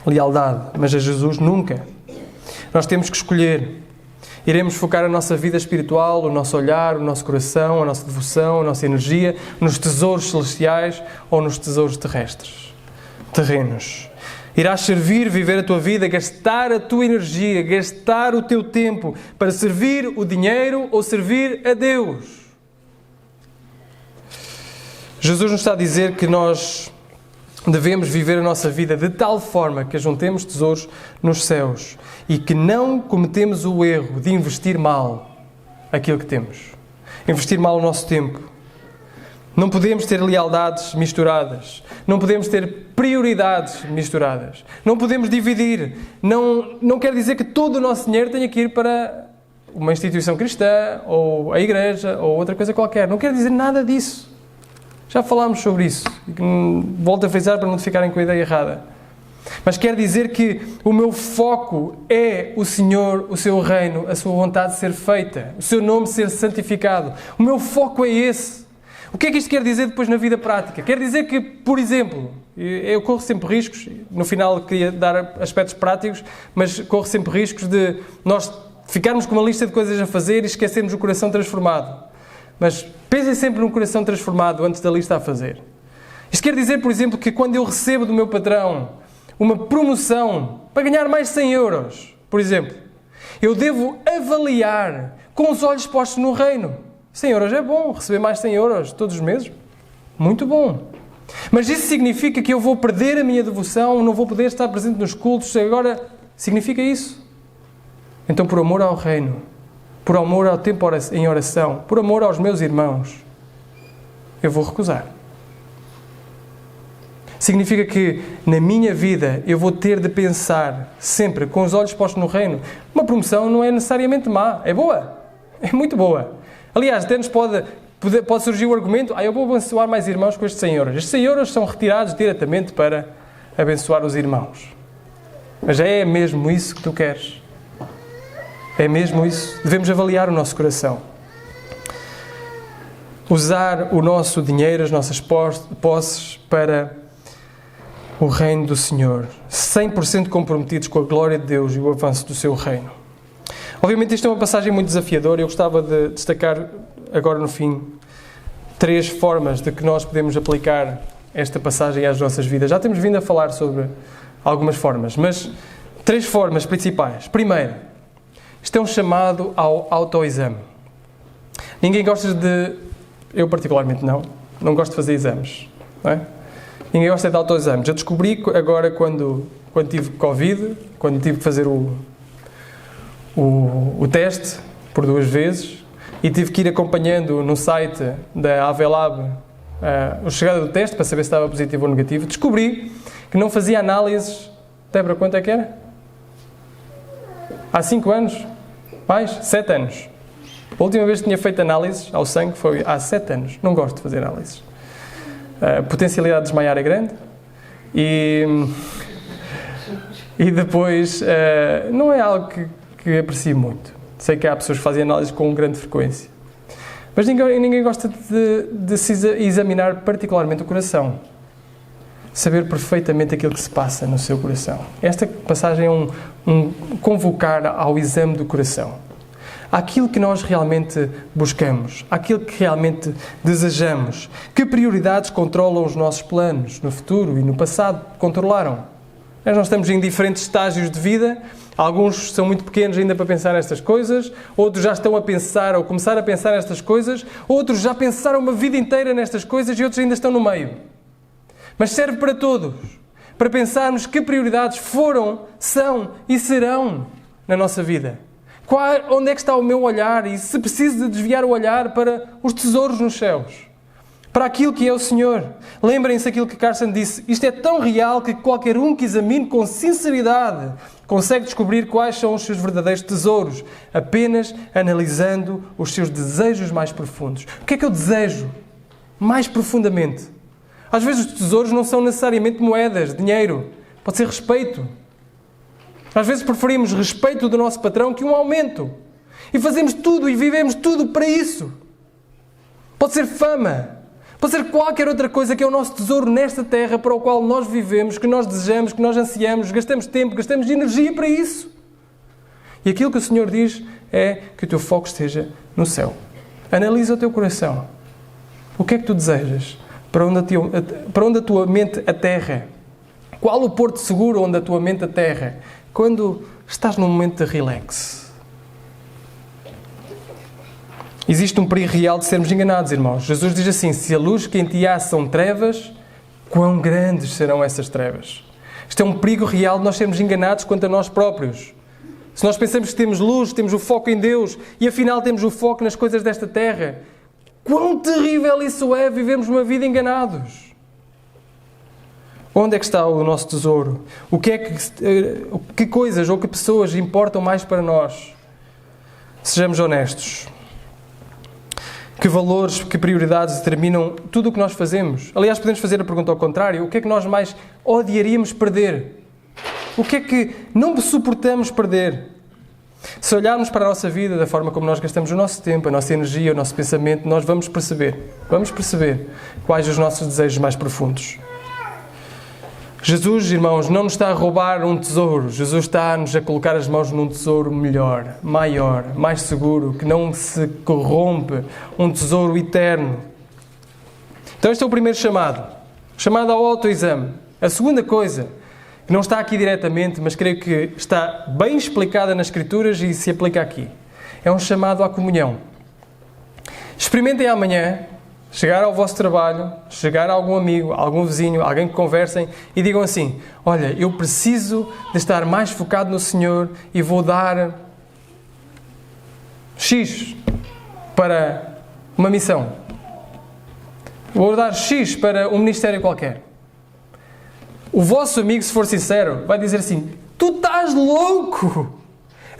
lealdade, mas a Jesus nunca. Nós temos que escolher. Iremos focar a nossa vida espiritual, o nosso olhar, o nosso coração, a nossa devoção, a nossa energia, nos tesouros celestiais ou nos tesouros terrenos. Irás servir, viver a tua vida, gastar a tua energia, gastar o teu tempo para servir o dinheiro ou servir a Deus. Jesus nos está a dizer que nós devemos viver a nossa vida de tal forma que ajuntemos tesouros nos céus e que não cometemos o erro de investir mal aquilo que temos. Investir mal o nosso tempo. Não podemos ter lealdades misturadas. Não podemos ter prioridades misturadas. Não podemos dividir. Não quer dizer que todo o nosso dinheiro tenha que ir para uma instituição cristã ou a igreja ou outra coisa qualquer. Não quer dizer nada disso. Já falámos sobre isso. Volto a frisar para não ficarem com a ideia errada. Mas quer dizer que o meu foco é o Senhor, o seu reino, a sua vontade ser feita, o seu nome ser santificado. O meu foco é esse. O que é que isto quer dizer depois na vida prática? Quer dizer que, por exemplo, eu corro sempre riscos, no final queria dar aspectos práticos, mas corro sempre riscos de nós ficarmos com uma lista de coisas a fazer e esquecermos o coração transformado. Mas pensem sempre num coração transformado antes da lista a fazer. Isto quer dizer, por exemplo, que quando eu recebo do meu patrão uma promoção para ganhar mais 100 euros, por exemplo, eu devo avaliar com os olhos postos no reino. 100 euros é bom, receber mais 100 euros todos os meses, muito bom. Mas isso significa que eu vou perder a minha devoção, não vou poder estar presente nos cultos, agora significa isso? Então, por amor ao reino, por amor ao tempo em oração, por amor aos meus irmãos, eu vou recusar. Significa que na minha vida eu vou ter de pensar sempre com os olhos postos no reino. Uma promoção não é necessariamente má, é boa, é muito boa. Aliás, até nos pode surgir o argumento, eu vou abençoar mais irmãos com estes 100 euros. Estes 100 euros são retirados diretamente para abençoar os irmãos. Mas é mesmo isso que tu queres? É mesmo isso? Devemos avaliar o nosso coração. Usar o nosso dinheiro, as nossas posses para o reino do Senhor. 100% comprometidos com a glória de Deus e o avanço do seu reino. Obviamente isto é uma passagem muito desafiadora e eu gostava de destacar agora no fim 3 formas de que nós podemos aplicar esta passagem às nossas vidas. Já temos vindo a falar sobre algumas formas, mas 3 formas principais. Primeiro, isto é um chamado ao autoexame. Ninguém gosta de... Eu particularmente não gosto de fazer exames. Não é? Ninguém gosta de autoexames. Eu descobri agora quando tive Covid, quando tive que fazer o teste por 2 vezes e tive que ir acompanhando no site da Avelab a chegada do teste para saber se estava positivo ou negativo. Descobri que não fazia análises... Débora, quanto é que era? Há 5 anos? Mais? 7 anos. A última vez que tinha feito análises ao sangue foi há 7 anos. Não gosto de fazer análises. A potencialidade de desmaiar é grande e depois não é algo que aprecio muito. Sei que há pessoas que fazem análises com grande frequência. Mas ninguém gosta de se examinar particularmente o coração. Saber perfeitamente aquilo que se passa no seu coração. Esta passagem é um convocar ao exame do coração. àquilo que nós realmente buscamos, àquilo que realmente desejamos. Que prioridades controlam os nossos planos no futuro e no passado controlaram? Nós estamos em diferentes estágios de vida. Alguns são muito pequenos ainda para pensar nestas coisas, outros já estão a pensar ou começar a pensar nestas coisas, outros já pensaram uma vida inteira nestas coisas e outros ainda estão no meio. Mas serve para todos, para pensarmos que prioridades foram, são e serão na nossa vida. Onde é que está o meu olhar e se preciso de desviar o olhar para os tesouros nos céus, para aquilo que é o Senhor. Lembrem-se aquilo que Carson disse, isto é tão real que qualquer um que examine com sinceridade consegue descobrir quais são os seus verdadeiros tesouros, apenas analisando os seus desejos mais profundos. O que é que eu desejo mais profundamente? Às vezes os tesouros não são necessariamente moedas, dinheiro. Pode ser respeito. Às vezes preferimos respeito do nosso patrão que um aumento. E fazemos tudo e vivemos tudo para isso. Pode ser fama. Pode ser qualquer outra coisa que é o nosso tesouro nesta terra para o qual nós vivemos, que nós desejamos, que nós ansiamos, gastamos tempo, gastamos energia para isso. E aquilo que o Senhor diz é que o teu foco esteja no céu. Analisa o teu coração. O que é que tu desejas? Para onde a tua mente aterra? Qual o porto seguro onde a tua mente aterra? Quando estás num momento de relax. Existe um perigo real de sermos enganados, irmãos. Jesus diz assim, se a luz que em ti há são trevas, quão grandes serão essas trevas? Isto é um perigo real de nós sermos enganados quanto a nós próprios. Se nós pensamos que temos luz, temos o foco em Deus e afinal temos o foco nas coisas desta terra, quão terrível isso é, vivemos uma vida enganados. Onde é que está o nosso tesouro? Que coisas ou que pessoas importam mais para nós? Sejamos honestos. Que valores, que prioridades determinam tudo o que nós fazemos? Aliás, podemos fazer a pergunta ao contrário. O que é que nós mais odiaríamos perder? O que é que não suportamos perder? Se olharmos para a nossa vida, da forma como nós gastamos o nosso tempo, a nossa energia, o nosso pensamento, nós vamos perceber quais os nossos desejos mais profundos. Jesus, irmãos, não nos está a roubar um tesouro. Jesus está-nos a colocar as mãos num tesouro melhor, maior, mais seguro, que não se corrompe, um tesouro eterno. Então este é o primeiro chamado. Chamado ao autoexame. A segunda coisa, que não está aqui diretamente, mas creio que está bem explicada nas Escrituras e se aplica aqui. É um chamado à comunhão. Experimentem amanhã chegar ao vosso trabalho, chegar a algum amigo, algum vizinho, alguém que conversem e digam assim, olha, eu preciso de estar mais focado no Senhor e vou dar X para uma missão. Vou dar X para um ministério qualquer. O vosso amigo, se for sincero, vai dizer assim, tu estás louco!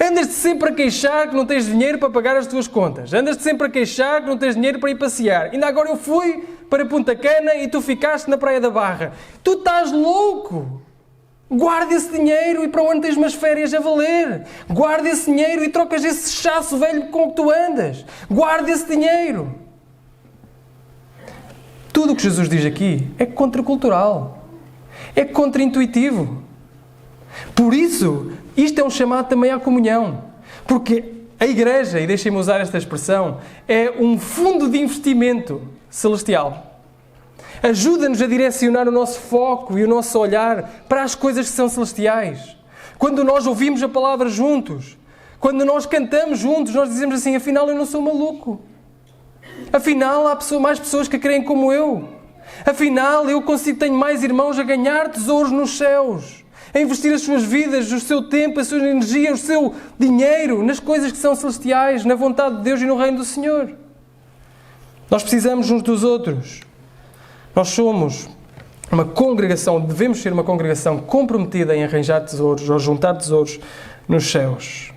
Andas-te sempre a queixar que não tens dinheiro para pagar as tuas contas. Andas-te sempre a queixar que não tens dinheiro para ir passear. Ainda agora eu fui para Punta Cana e tu ficaste na Praia da Barra. Tu estás louco! Guarda esse dinheiro e para onde tens umas férias a valer. Guarda esse dinheiro e trocas esse chasso velho com que tu andas. Guarda esse dinheiro. Tudo o que Jesus diz aqui é contracultural. É contraintuitivo. Por isso, isto é um chamado também à comunhão. Porque a Igreja, e deixem-me usar esta expressão, é um fundo de investimento celestial. Ajuda-nos a direcionar o nosso foco e o nosso olhar para as coisas que são celestiais. Quando nós ouvimos a palavra juntos, quando nós cantamos juntos, nós dizemos assim, afinal eu não sou maluco. Afinal há mais pessoas que creem como eu. Afinal eu tenho mais irmãos a ganhar tesouros nos céus. A investir as suas vidas, o seu tempo, a sua energia, o seu dinheiro nas coisas que são celestiais, na vontade de Deus e no reino do Senhor. Nós precisamos uns dos outros. Nós somos uma congregação, devemos ser uma congregação comprometida em arranjar tesouros ou juntar tesouros nos céus.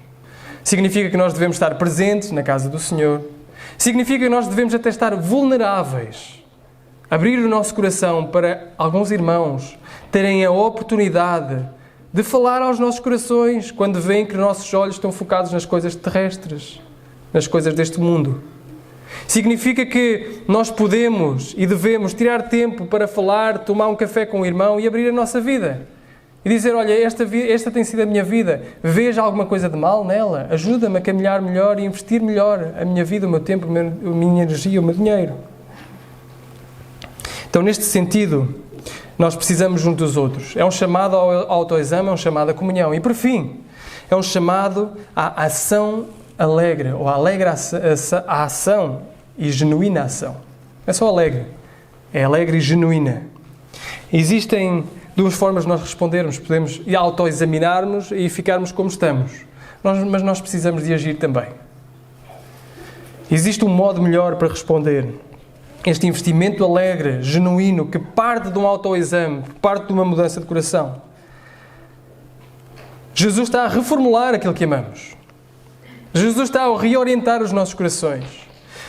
Significa que nós devemos estar presentes na casa do Senhor. Significa que nós devemos até estar vulneráveis. Abrir o nosso coração para alguns irmãos terem a oportunidade de falar aos nossos corações quando veem que nossos olhos estão focados nas coisas terrestres, nas coisas deste mundo. Significa que nós podemos e devemos tirar tempo para falar, tomar um café com o irmão e abrir a nossa vida. e dizer, olha, esta tem sido a minha vida, veja alguma coisa de mal nela, ajuda-me a caminhar melhor e investir melhor a minha vida, o meu tempo, a minha energia, o meu dinheiro. Então, neste sentido, nós precisamos uns dos outros. É um chamado ao autoexame, é um chamado à comunhão. E, por fim, é um chamado à ação alegre, ou à alegre à ação e genuína ação. Não é só alegre, é alegre e genuína. Existem duas formas de nós respondermos. Podemos autoexaminarmos e ficarmos como estamos. Mas nós precisamos de agir também. Existe um modo melhor para responder. Este investimento alegre, genuíno, que parte de um autoexame, que parte de uma mudança de coração. Jesus está a reformular aquilo que amamos. Jesus está a reorientar os nossos corações.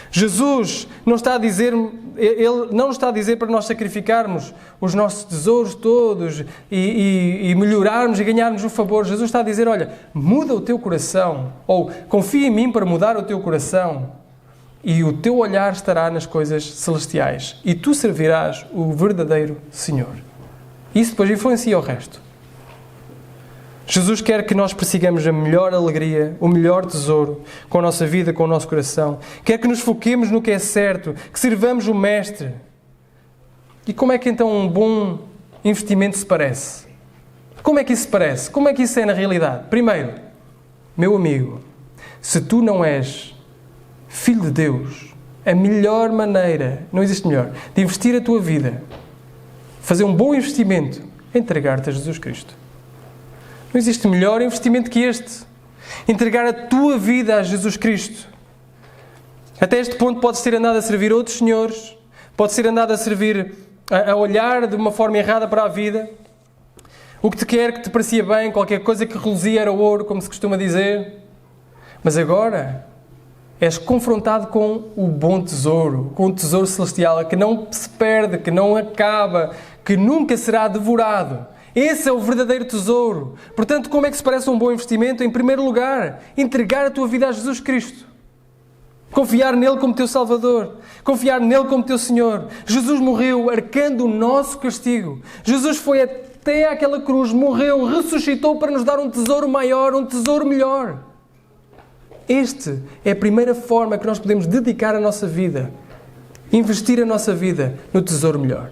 Jesus não está a dizer, Ele não está a dizer para nós sacrificarmos os nossos tesouros todos e melhorarmos e ganharmos o favor. Jesus está a dizer, olha, muda o teu coração, ou confia em mim para mudar o teu coração, e o teu olhar estará nas coisas celestiais, e tu servirás o verdadeiro Senhor. Isso depois influencia o resto. Jesus quer que nós persigamos a melhor alegria, o melhor tesouro, com a nossa vida, com o nosso coração. Quer que nos foquemos no que é certo, que sirvamos o Mestre. E como é que então um bom investimento se parece? Como é que isso se parece? Como é que isso é na realidade? Primeiro, meu amigo, se tu não és filho de Deus, a melhor maneira, não existe melhor, de investir a tua vida, fazer um bom investimento, é entregar-te a Jesus Cristo. Não existe melhor investimento que este. Entregar a tua vida a Jesus Cristo. Até este ponto podes ter andado a servir outros senhores, podes ter andado a servir, a olhar de uma forma errada para a vida. O que te quer, que te parecia bem, qualquer coisa que reluzia era ouro, como se costuma dizer. Mas agora és confrontado com o bom tesouro, com o tesouro celestial, que não se perde, que não acaba, que nunca será devorado. Esse é o verdadeiro tesouro. Portanto, como é que se parece um bom investimento? Em primeiro lugar, entregar a tua vida a Jesus Cristo. Confiar nele como teu Salvador. Confiar nele como teu Senhor. Jesus morreu arcando o nosso castigo. Jesus foi até àquela cruz, morreu, ressuscitou para nos dar um tesouro maior, um tesouro melhor. Esta é a primeira forma que nós podemos dedicar a nossa vida. Investir a nossa vida no tesouro melhor.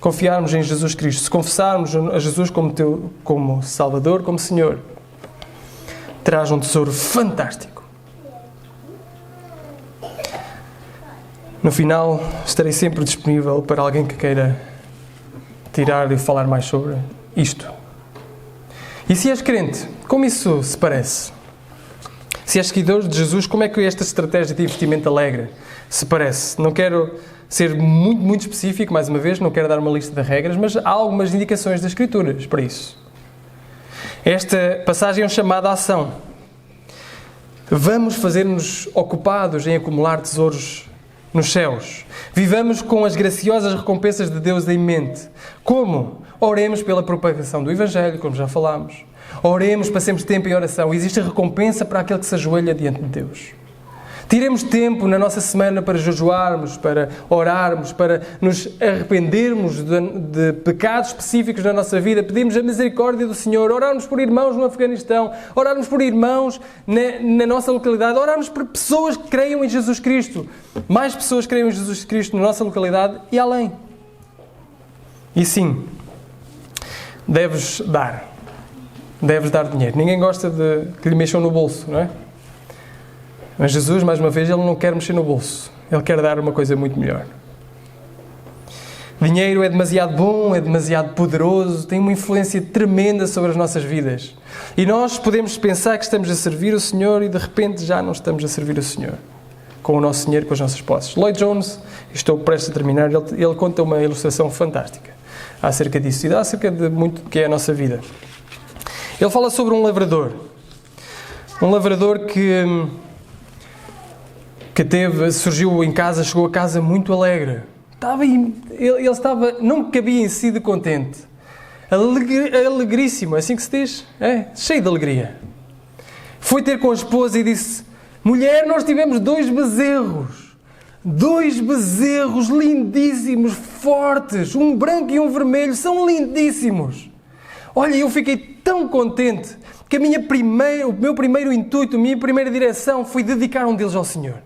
Confiarmos em Jesus Cristo, se confessarmos a Jesus como Salvador, como Senhor, traz um tesouro fantástico. No final, estarei sempre disponível para alguém que queira tirar e falar mais sobre isto. E se és crente, como isso se parece? Se és seguidor de Jesus, como é que esta estratégia de investimento alegre se parece? Não quero ser muito específico, mais uma vez, não quero dar uma lista de regras, mas há algumas indicações das Escrituras para isso. Esta passagem é um chamado à ação. Vamos fazer-nos ocupados em acumular tesouros nos céus. Vivamos com as graciosas recompensas de Deus em mente. Como? Oremos pela propagação do Evangelho, como já falámos. Oremos, passemos tempo em oração. Existe recompensa para aquele que se ajoelha diante de Deus. Tiremos tempo na nossa semana para jejuarmos, para orarmos, para nos arrependermos de pecados específicos na nossa vida, pedirmos a misericórdia do Senhor, orarmos por irmãos no Afeganistão, orarmos por irmãos na nossa localidade, orarmos por pessoas que creiam em Jesus Cristo, mais pessoas que creiam em Jesus Cristo na nossa localidade e além. E sim, deves dar dinheiro. Ninguém gosta de que lhe mexam no bolso, não é? Mas Jesus, mais uma vez, Ele não quer mexer no bolso. Ele quer dar uma coisa muito melhor. Dinheiro é demasiado bom, é demasiado poderoso, tem uma influência tremenda sobre as nossas vidas. E nós podemos pensar que estamos a servir o Senhor e de repente já não estamos a servir o Senhor. Com o nosso dinheiro, com as nossas posses. Lloyd Jones, estou prestes a terminar, ele conta uma ilustração fantástica acerca disso e acerca de muito que é a nossa vida. Ele fala sobre um lavrador. Um lavrador que surgiu em casa, chegou a casa muito alegre. Ele estava, não cabia em si de contente. Alegríssimo, é assim que se diz? Cheio de alegria. Foi ter com a esposa e disse: mulher, nós tivemos 2 bezerros. 2 bezerros lindíssimos, fortes. Um branco e um vermelho, são lindíssimos. Olha, eu fiquei tão contente que o meu primeiro intuito, a minha primeira direção foi dedicar um deles ao Senhor.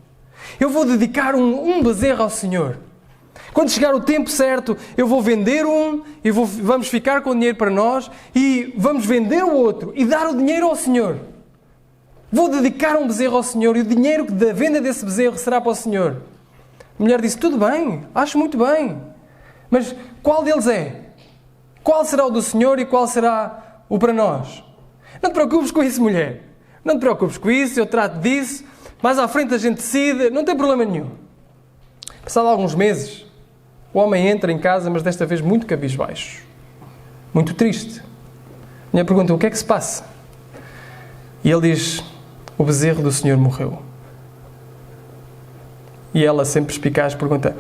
Eu vou dedicar um bezerro ao Senhor. Quando chegar o tempo certo, eu vou vender um e vamos ficar com o dinheiro para nós e vamos vender o outro e dar o dinheiro ao Senhor. Vou dedicar um bezerro ao Senhor e o dinheiro da venda desse bezerro será para o Senhor. A mulher disse, tudo bem, acho muito bem. Mas qual deles é? Qual será o do Senhor e qual será o para nós? Não te preocupes com isso, mulher. Não te preocupes com isso, eu trato disso. Mais à frente a gente decide, não tem problema nenhum. Passado alguns meses, o homem entra em casa, mas desta vez muito cabisbaixo. Muito triste. A mulher pergunta, o que é que se passa? E ele diz, o bezerro do Senhor morreu. E ela, sempre perspicaz, pergunta,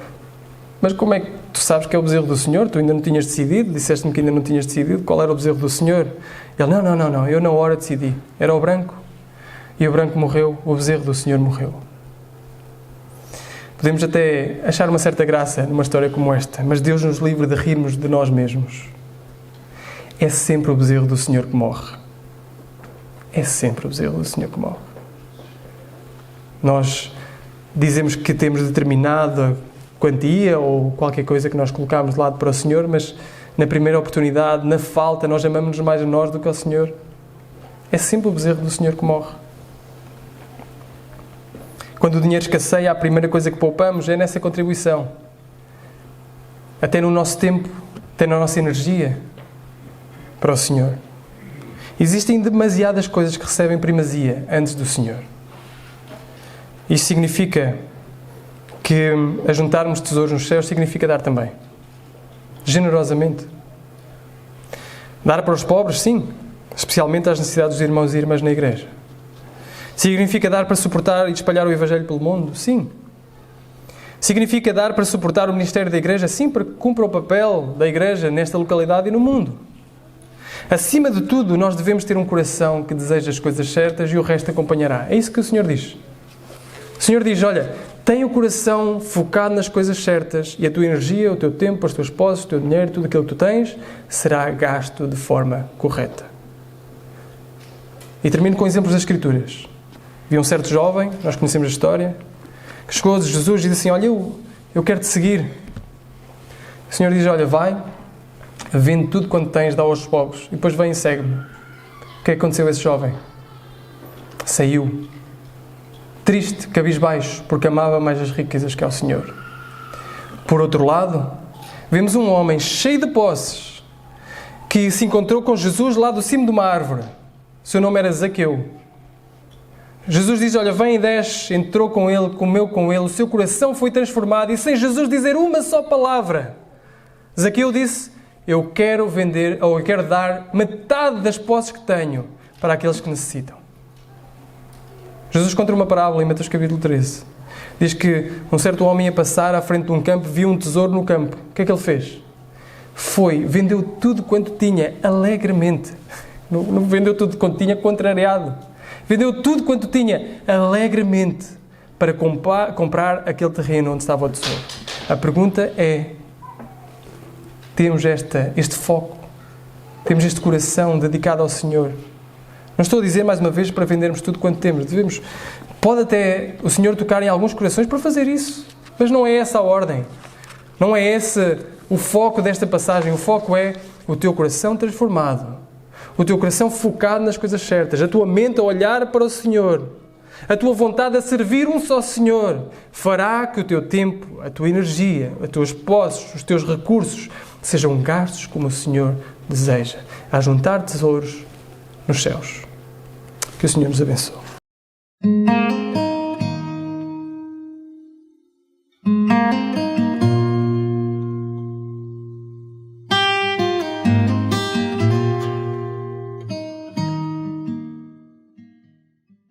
mas como é que tu sabes que é o bezerro do Senhor? Tu ainda não tinhas decidido? Disseste-me que ainda não tinhas decidido qual era o bezerro do Senhor? Ele, não, eu na hora decidi. Era o branco. E o branco morreu, o bezerro do Senhor morreu. Podemos até achar uma certa graça numa história como esta, mas Deus nos livre de rirmos de nós mesmos. É sempre o bezerro do Senhor que morre. É sempre o bezerro do Senhor que morre. Nós dizemos que temos determinada quantia ou qualquer coisa que nós colocamos de lado para o Senhor, mas na primeira oportunidade, na falta, nós amamos-nos mais a nós do que ao Senhor. É sempre o bezerro do Senhor que morre. Quando o dinheiro escasseia, a primeira coisa que poupamos é nessa contribuição. Até no nosso tempo, até na nossa energia para o Senhor. Existem demasiadas coisas que recebem primazia antes do Senhor. Isto significa que ajuntarmos tesouros nos céus significa dar também. Generosamente. Dar para os pobres, sim. Especialmente às necessidades dos irmãos e irmãs na igreja. Significa dar para suportar e espalhar o Evangelho pelo mundo? Sim. Significa dar para suportar o ministério da igreja? Sim, para que cumpra o papel da igreja nesta localidade e no mundo. Acima de tudo, nós devemos ter um coração que deseja as coisas certas e o resto acompanhará. É isso que o Senhor diz. O Senhor diz, olha, tem o coração focado nas coisas certas e a tua energia, o teu tempo, as tuas posses, o teu dinheiro, tudo aquilo que tu tens, será gasto de forma correta. E termino com exemplos das Escrituras. Havia um certo jovem, nós conhecemos a história, que chegou a Jesus e disse assim, olha, eu quero te seguir. O Senhor diz, olha, vai, vende tudo quanto tens, dá aos pobres, e depois vem e segue-me. O que é que aconteceu a esse jovem? Saiu. Triste, cabisbaixo, porque amava mais as riquezas que ao Senhor. Por outro lado, vemos um homem cheio de posses, que se encontrou com Jesus lá do cimo de uma árvore. O seu nome era Zaqueu. Jesus diz, olha, vem e desce, entrou com ele, comeu com ele, o seu coração foi transformado e sem Jesus dizer uma só palavra, Zaqueu disse, eu quero vender, ou eu quero dar metade das posses que tenho para aqueles que necessitam. Jesus conta uma parábola em Mateus capítulo 13. Diz que um certo homem ia passar à frente de um campo, viu um tesouro no campo. O que é que ele fez? Foi, vendeu tudo quanto tinha, alegremente. Não vendeu tudo quanto tinha, contrariado. Vendeu tudo quanto tinha, alegremente, para comprar aquele terreno onde estava o tesouro. A pergunta é, temos este foco? Temos este coração dedicado ao Senhor? Não estou a dizer, mais uma vez, para vendermos tudo quanto temos. Pode até o Senhor tocar em alguns corações para fazer isso. Mas não é essa a ordem. Não é esse o foco desta passagem. O foco é o teu coração transformado. O teu coração focado nas coisas certas. A tua mente a olhar para o Senhor. A tua vontade a servir um só Senhor. Fará que o teu tempo, a tua energia, as tuas posses, os teus recursos sejam gastos como o Senhor deseja. A juntar tesouros nos céus. Que o Senhor nos abençoe.